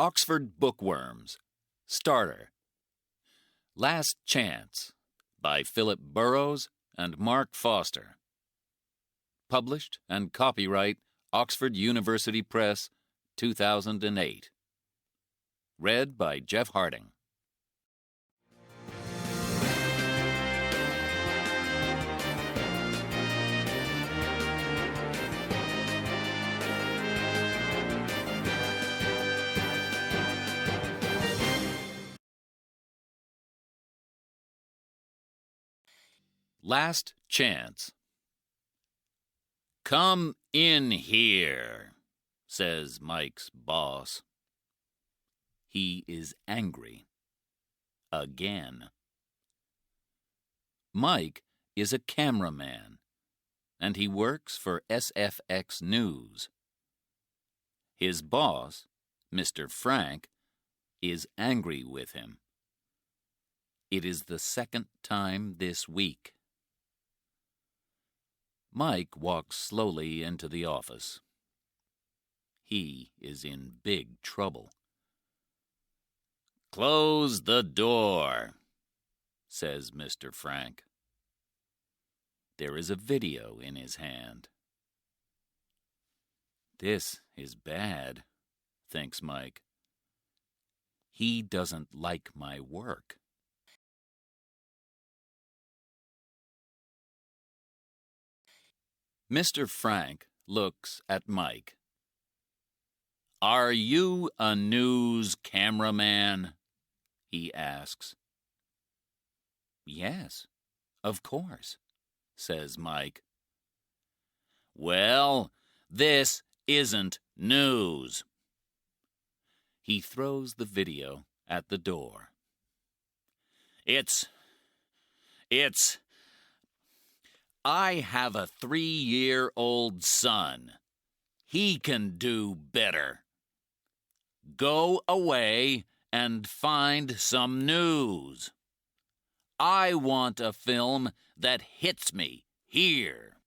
Oxford Bookworms. Starter. Last Chance by Philip Burrows and Mark Foster. Published and copyright Oxford University Press, 2008. Read by Jeff Harding. Last Chance. "Come in here," says Mike's boss. He is angry. Again. Mike is a cameraman, and he works for SFX News. His boss, Mr. Frank, is angry with him. It is the second time this week. Mike walks slowly into the office. He is in big trouble. "Close the door," says Mr. Frank. There is a video in his hand. This is bad, thinks Mike. He doesn't like my work. Mr. Frank looks at Mike. "Are you a news cameraman?" he asks. "Yes, of course," says Mike. "Well, this isn't news." He throws the video at the door. It's I have a 3-year-old son. He can do better. Go away and find some news. I want a film that hits me here.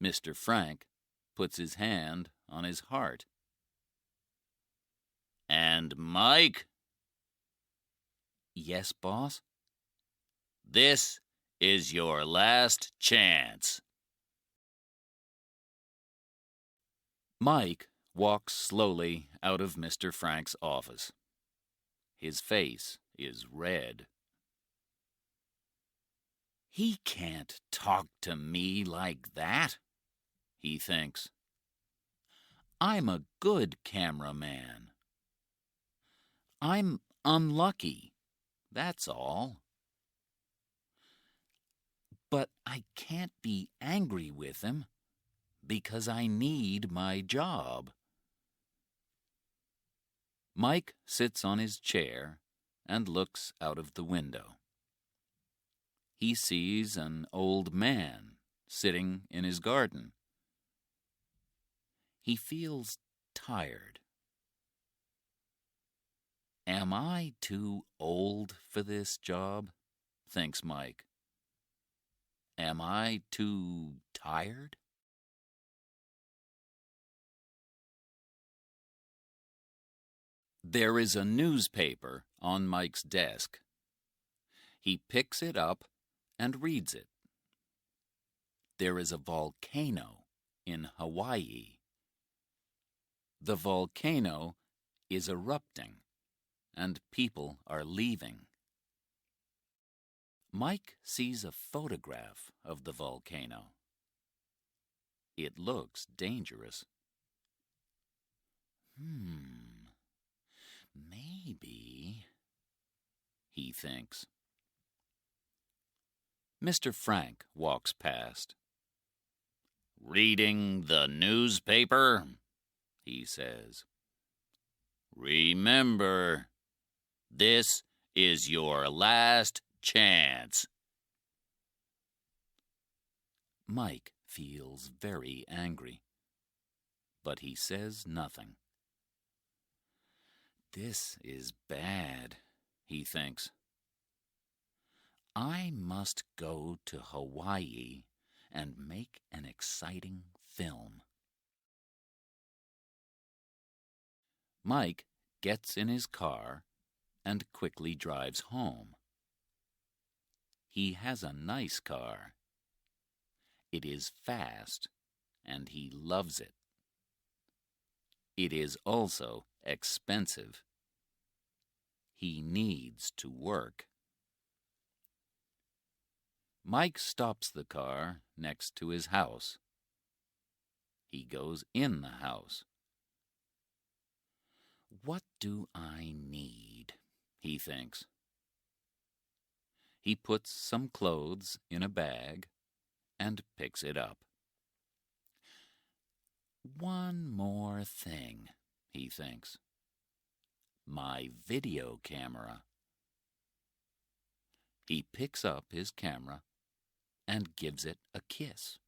Mr. Frank puts his hand on his heart. "And Mike?" "Yes, boss?" "This is your last chance." Mike walks slowly out of Mr. Frank's office. His face is red. He can't talk to me like that, he thinks. I'm a good cameraman. I'm unlucky, that's all. But I can't be angry with him because I need my job. Mike sits on his chair and looks out of the window. He sees an old man sitting in his garden. He feels tired. Am I too old for this job? Thinks Mike. Am I too tired? There is a newspaper on Mike's desk. He picks it up and reads it. There is a volcano in Hawaii. The volcano is erupting, and people are leaving. Mike sees a photograph of the volcano. It looks dangerous. Maybe, he thinks. Mr. Frank walks past. "Reading the newspaper?" he says. "Remember, this is your last chance." Mike feels very angry, but he says nothing. This is bad, he thinks. I must go to Hawaii and make an exciting film. Mike gets in his car and quickly drives home. He has a nice car. It is fast, and he loves it. It is also expensive. He needs to work. Mike stops the car next to his house. He goes in the house. What do I need? He thinks. He puts some clothes in a bag and picks it up. One more thing, he thinks. My video camera. He picks up his camera and gives it a kiss.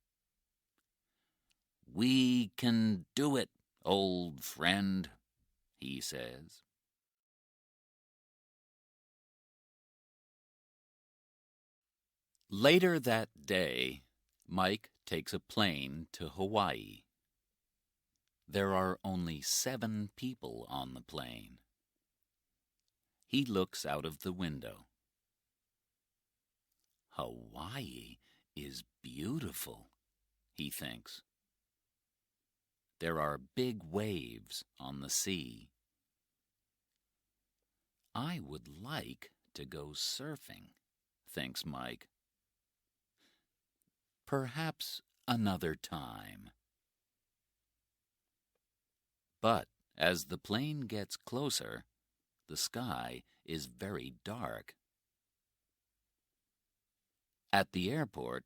We can do it, old friend, he says. Later that day, Mike takes a plane to Hawaii. There are only 7 people on the plane. He looks out of the window. Hawaii is beautiful, he thinks. There are big waves on the sea. I would like to go surfing, thinks Mike. Perhaps another time. But as the plane gets closer, the sky is very dark. At the airport,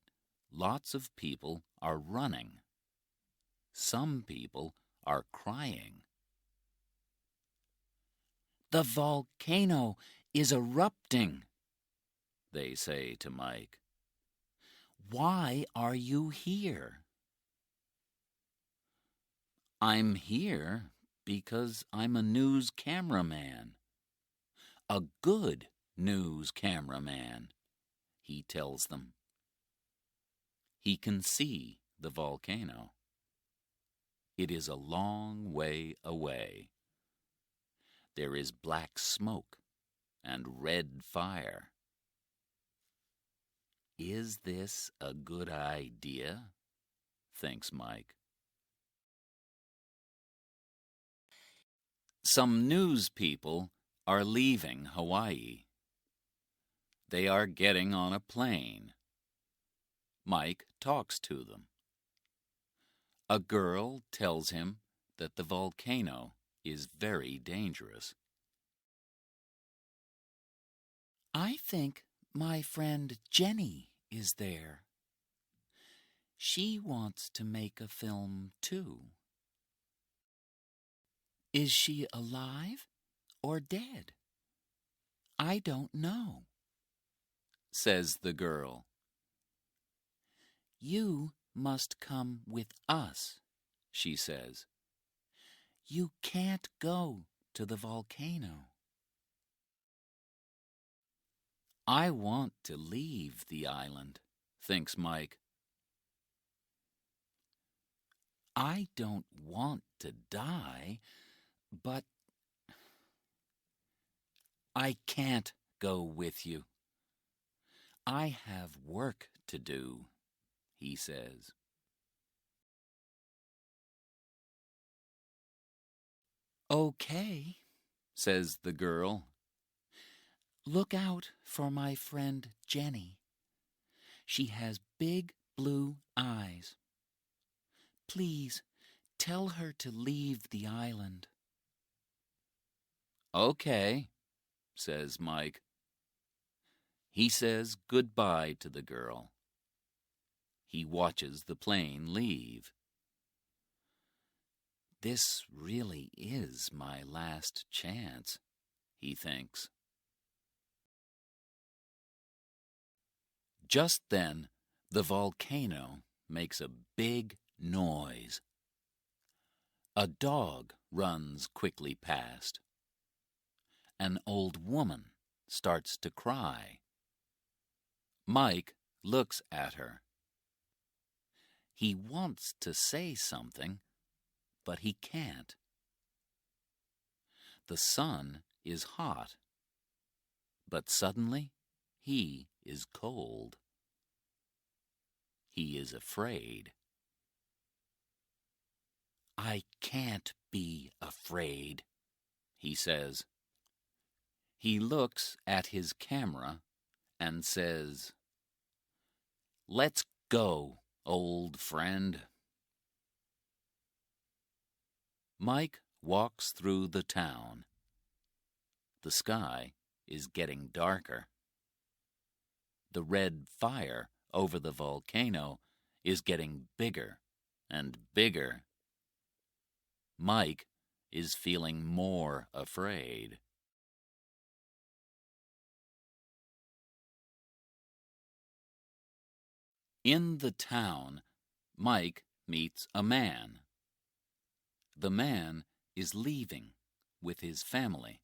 lots of people are running. Some people are crying. The volcano is erupting, they say to Mike. Why are you here? I'm here because I'm a news cameraman. A good news cameraman, he tells them. He can see the volcano. It is a long way away. There is black smoke and red fire. Is this a good idea? Thinks Mike. Some news people are leaving Hawaii. They are getting on a plane. Mike talks to them. A girl tells him that the volcano is very dangerous. I think my friend Jenny is there. She wants to make a film too. Is she alive or dead? I don't know, says the girl. You must come with us, she says. You can't go to the volcano. I want to leave the island, thinks Mike. I don't want to die, but I can't go with you. I have work to do, he says. Okay, says the girl. Look out for my friend Jenny. She has big blue eyes. Please tell her to leave the island. Okay, says Mike. He says goodbye to the girl. He watches the plane leave. This really is my last chance, he thinks. Just then, the volcano makes a big noise. A dog runs quickly past. An old woman starts to cry. Mike looks at her. He wants to say something, but he can't. The sun is hot, but suddenly he is cold. He is afraid. "I can't be afraid," he says. He looks at his camera and says, "Let's go, old friend." Mike walks through the town. The sky is getting darker. The red fire over the volcano is getting bigger and bigger. Mike is feeling more afraid. In the town, Mike meets a man. The man is leaving with his family.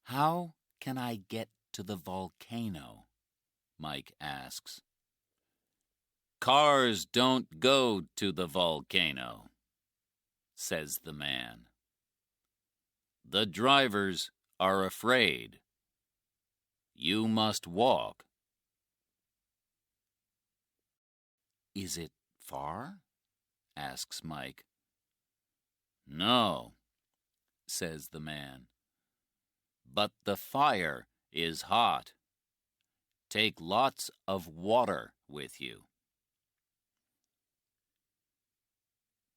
"How can I get to the volcano?" Mike asks. "Cars don't go to the volcano," says the man. "The drivers are afraid. You must walk." "Is it far?" asks Mike. "No," says the man. "But the fire is hot. Take lots of water with you."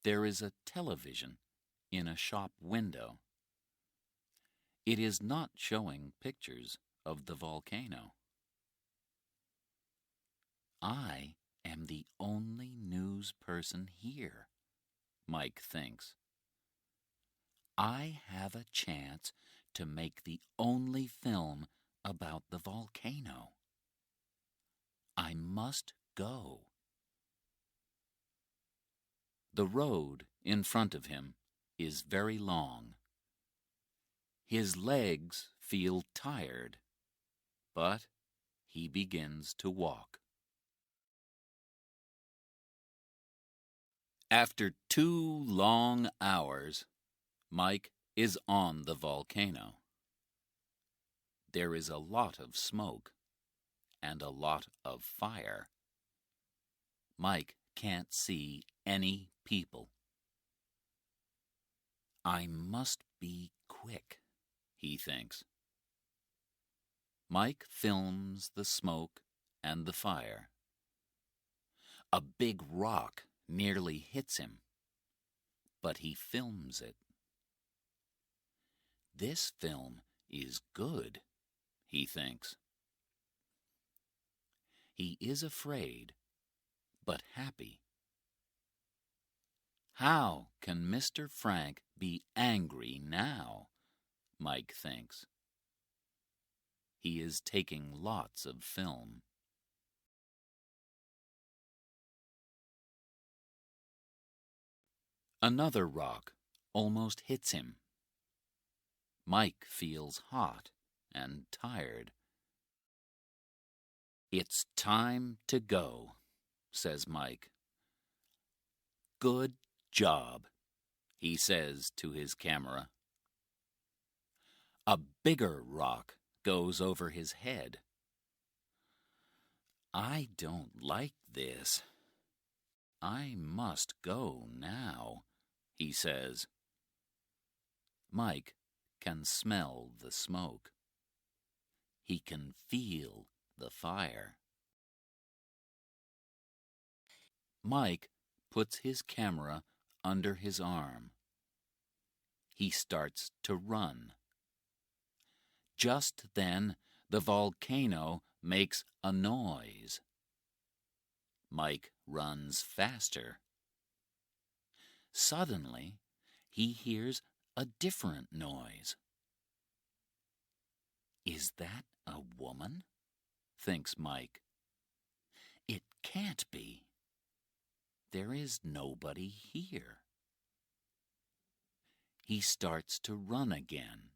There is a television in a shop window. It is not showing pictures of the volcano. "I am the only news person here," Mike thinks. "I have a chance to make the only film about the volcano. I must go." The road in front of him is very long. His legs feel tired, but he begins to walk. After 2 long hours, Mike is on the volcano. There is a lot of smoke and a lot of fire. Mike can't see any people. "I must be quick," he thinks. Mike films the smoke and the fire. A big rock nearly hits him, but he films it. "This film is good," he thinks. He is afraid, but happy. How can Mr. Frank be angry now? Mike thinks. He is taking lots of film. Another rock almost hits him. Mike feels hot and tired. "It's time to go," says Mike. "Good job," he says to his camera. A bigger rock goes over his head. "I don't like this. I must go now," he says. Mike can smell the smoke. He can feel the fire. Mike puts his camera under his arm. He starts to run. Just then, the volcano makes a noise. Mike runs faster. Suddenly, he hears a different noise. "Is that a woman?" thinks Mike. "It can't be. There is nobody here." He starts to run again.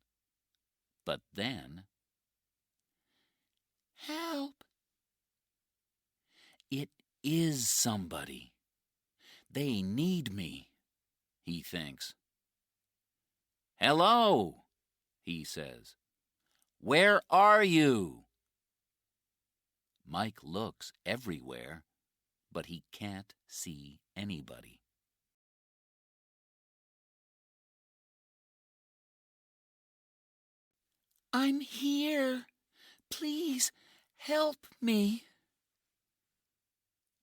But then, "Help! It is somebody. They need me," he thinks. "Hello," he says. "Where are you?" Mike looks everywhere, but he can't see anybody. "I'm here. Please help me."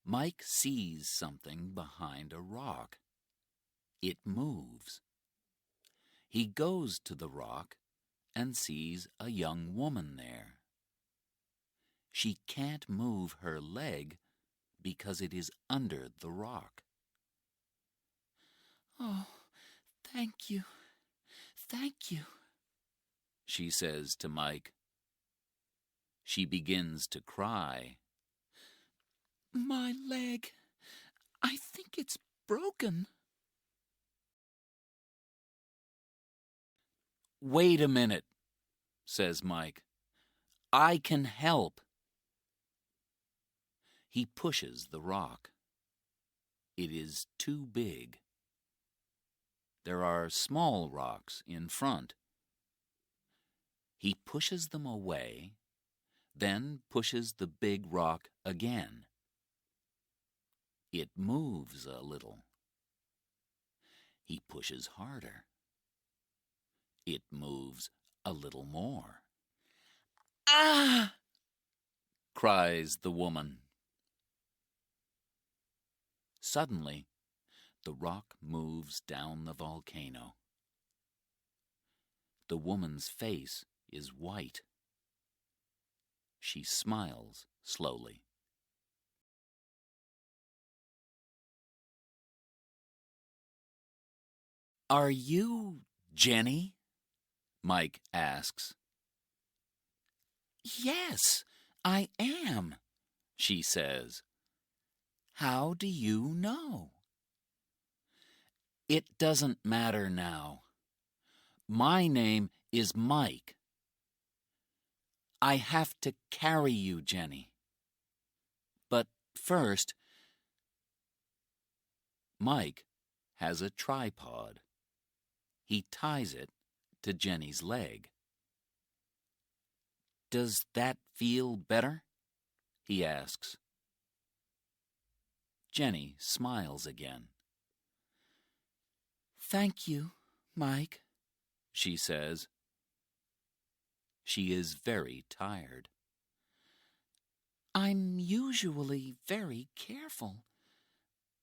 Mike sees something behind a rock. It moves. He goes to the rock and sees a young woman there. She can't move her leg because it is under the rock. "Oh, thank you. Thank you." She says to Mike. She begins to cry. "My leg. I think it's broken." "Wait a minute," says Mike. "I can help." He pushes the rock. It is too big. There are small rocks in front. He pushes them away, then pushes the big rock again. It moves a little. He pushes harder. It moves a little more. "Ah!" cries the woman. Suddenly, the rock moves down the volcano. The woman's face is white. She smiles slowly. "Are you Jenny?" Mike asks. "Yes, I am," She says. "How do you know?" "It doesn't matter now. My name is Mike. I have to carry you, Jenny. But first..." Mike has a tripod. He ties it to Jenny's leg. "Does that feel better?" he asks. Jenny smiles again. "Thank you, Mike," she says. She is very tired. "I'm usually very careful,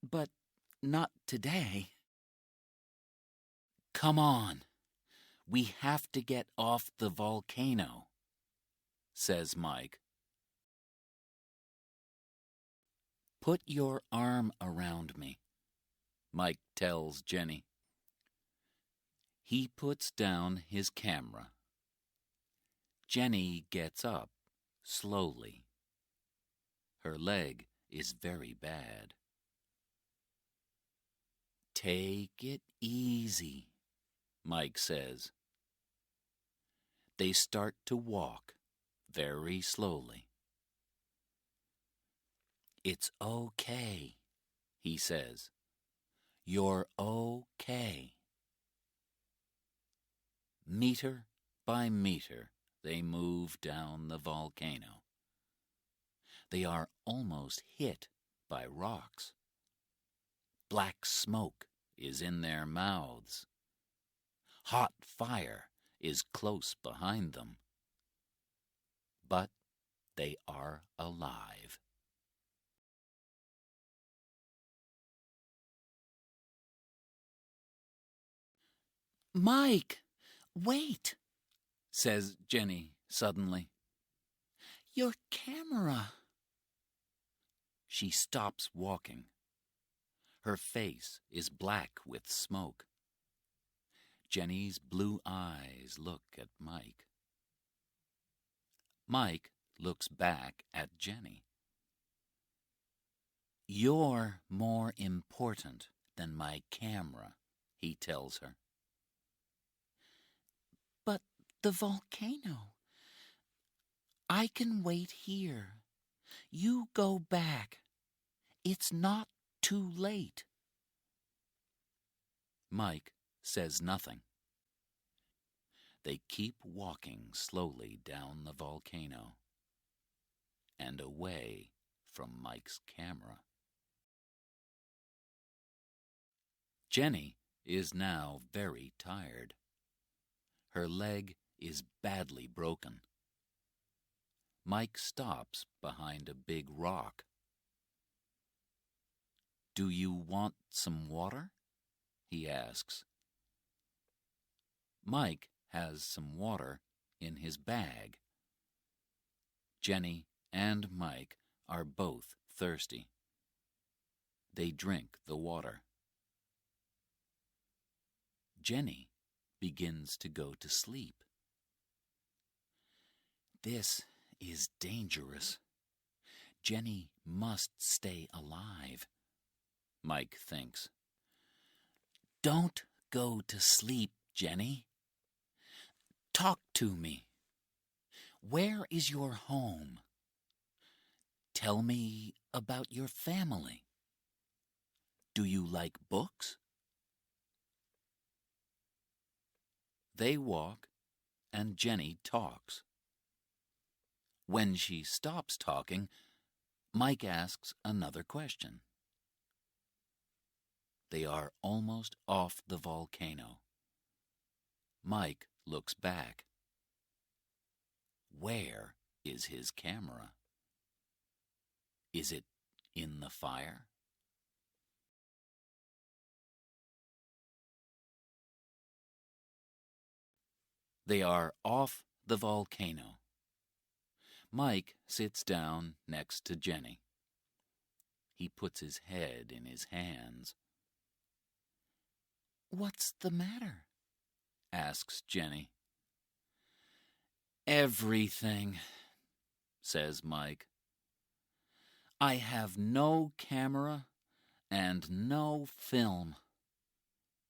but not today." "Come on. We have to get off the volcano," says Mike. "Put your arm around me," Mike tells Jenny. He puts down his camera. Jenny gets up slowly. Her leg is very bad. "Take it easy," Mike says. They start to walk very slowly. "It's okay," he says. "You're okay." Meter by meter, they move down the volcano. They are almost hit by rocks. Black smoke is in their mouths. Hot fire is close behind them. But they are alive. "Mike, wait," says Jenny suddenly. "your camera." She stops walking. Her face is black with smoke. Jenny's blue eyes look at Mike. Mike looks back at Jenny. "You're more important than my camera," he tells her. "But the volcano. I can wait here. You go back. It's not too late." Mike says nothing. They keep walking slowly down the volcano and away from Mike's camera. Jenny is now very tired. Her leg is badly broken. Mike stops behind a big rock. "Do you want some water?" he asks. Mike has some water in his bag. Jenny and Mike are both thirsty. They drink the water. Jenny begins to go to sleep. This is dangerous. Jenny must stay alive, Mike thinks. "Don't go to sleep, Jenny. Talk to me. Where is your home? Tell me about your family. Do you like books?" They walk, and Jenny talks. When she stops talking, Mike asks another question. They are almost off the volcano. Mike looks back. Where is his camera? Is it in the fire? They are off the volcano. Mike sits down next to Jenny. He puts his head in his hands. "What's the matter?" asks Jenny. "Everything," says Mike. "I have no camera and no film.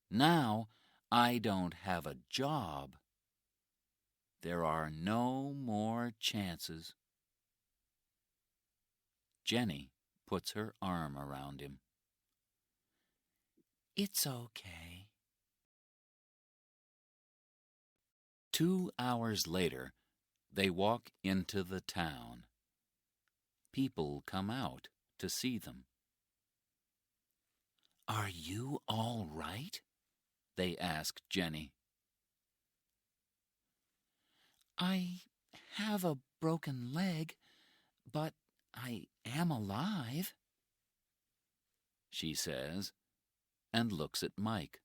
Now I don't have a job. There are no more chances." Jenny puts her arm around him. "It's okay." 2 hours later, they walk into the town. People come out to see them. "Are you all right?" they ask Jenny. "I have a broken leg, but I am alive," she says, and looks at Mike.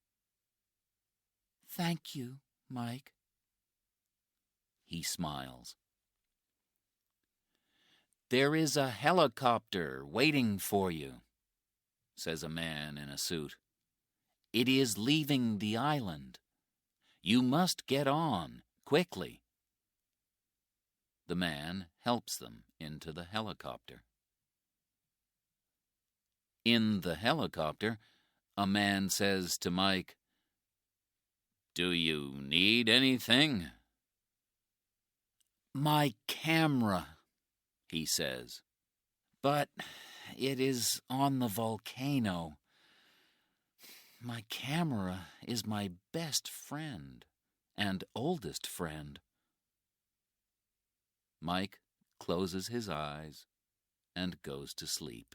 "Thank you, Mike." He smiles. "There is a helicopter waiting for you," says a man in a suit. "It is leaving the island. You must get on, quickly." The man helps them into the helicopter. In the helicopter, a man says to Mike, "Do you need anything?" "My camera," he says. "But it is on the volcano. My camera is my best friend and oldest friend." Mike closes his eyes and goes to sleep.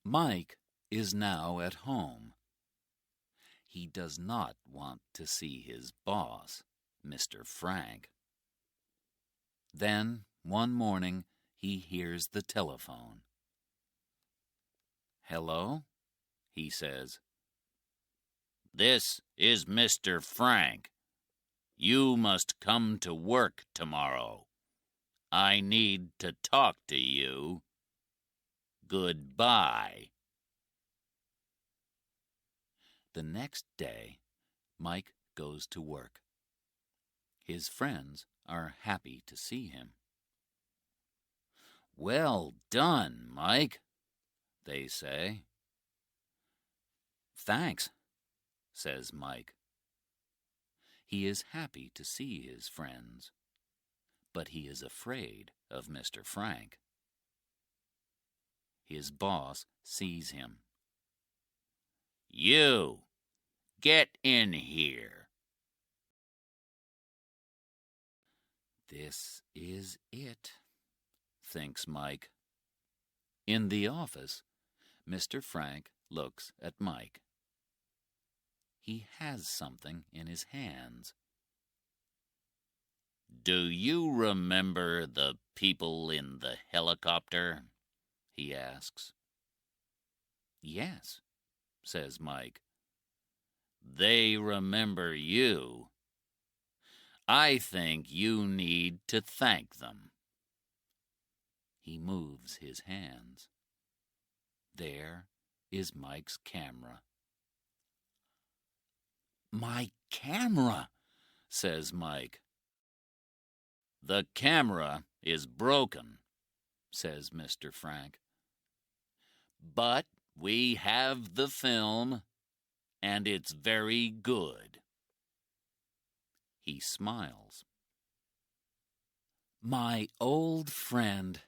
Mike is now at home. He does not want to see his boss, Mr. Frank. Then, one morning, he hears the telephone. "Hello?" he says. "This is Mr. Frank. You must come to work tomorrow. I need to talk to you. Goodbye." The next day, Mike goes to work. His friends are happy to see him. "Well done, Mike," they say. "Thanks," says Mike. He is happy to see his friends, but he is afraid of Mr. Frank. His boss sees him. You, get in here. This is it, thinks Mike. In the office, Mr. Frank looks at Mike. He has something in his hands. Do you remember the people in the helicopter? He asks. Yes, says Mike. They remember you. I think you need to thank them. He moves his hands. There is Mike's camera. My camera, says Mike. The camera is broken, says Mr. Frank. But we have the film, and it's very good. He smiles. My old friend,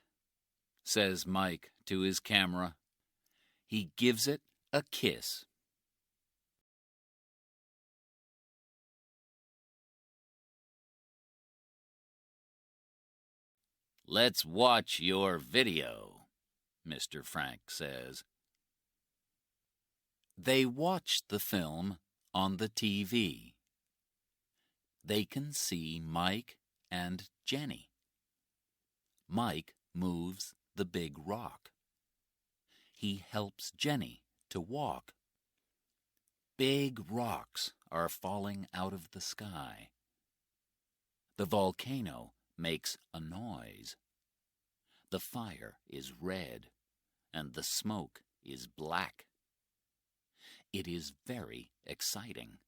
says Mike to his camera. He gives it a kiss. Let's watch your video, Mr. Frank says. They watch the film on the TV. They can see Mike and Jenny. Mike moves the big rock. He helps Jenny to walk. Big rocks are falling out of the sky. The volcano makes a noise. The fire is red, and the smoke is black. It is very exciting.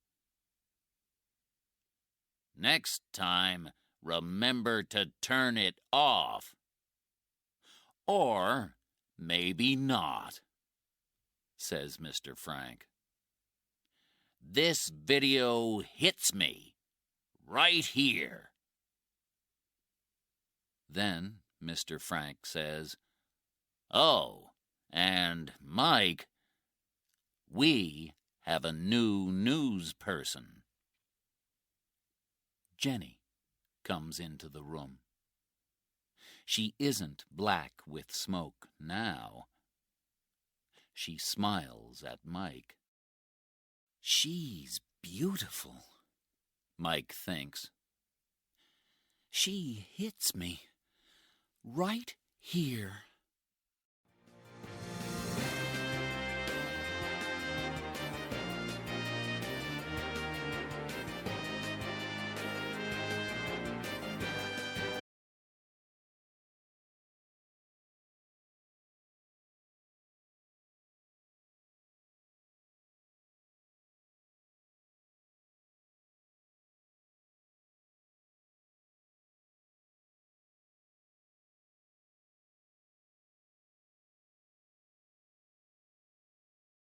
Next time, remember to turn it off. Or maybe not, says Mr. Frank. This video hits me right here. Then Mr. Frank says, Oh, and Mike, we have a new news person. Jenny comes into the room. She isn't black with smoke now. She smiles at Mike. She's beautiful, Mike thinks. She hits me right here.